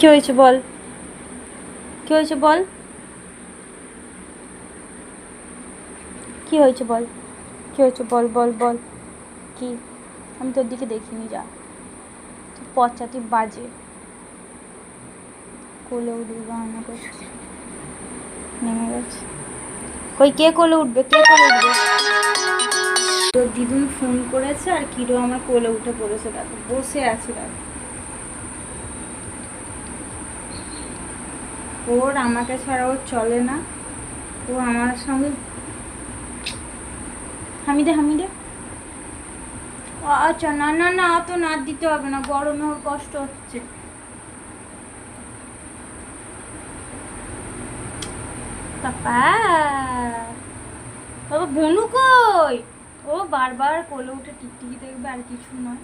কি হয়েছে বল, কি হয়েছে বল, কি হয়েছে বল, কি হয়েছে বল বল বল। কি? আমি তোর দিকে দেখিনি, যা তুই পচাতি বাজে। কোলে উঠবে বাহানা করছে, নেমে গেছে। কই কে কোলে উঠবে, কে কোলে উঠবে? তোর দিদুন ফোন করেছে আর কিরো আমার কোলে উঠে পড়েছে, দেখো বসে আছে, দেখো ওর আমাকে ছাড়া ওর চলে না, ও আমার সঙ্গে হামিদে হামিদে। আচ্ছা না না না, অত নাচ দিতে হবে না, গরমে ওর কষ্ট হচ্ছে। পাপা বাবা বনু কই? ও বারবার কোলে উঠে টিকটিকি দেখবে আর কিছু নয়।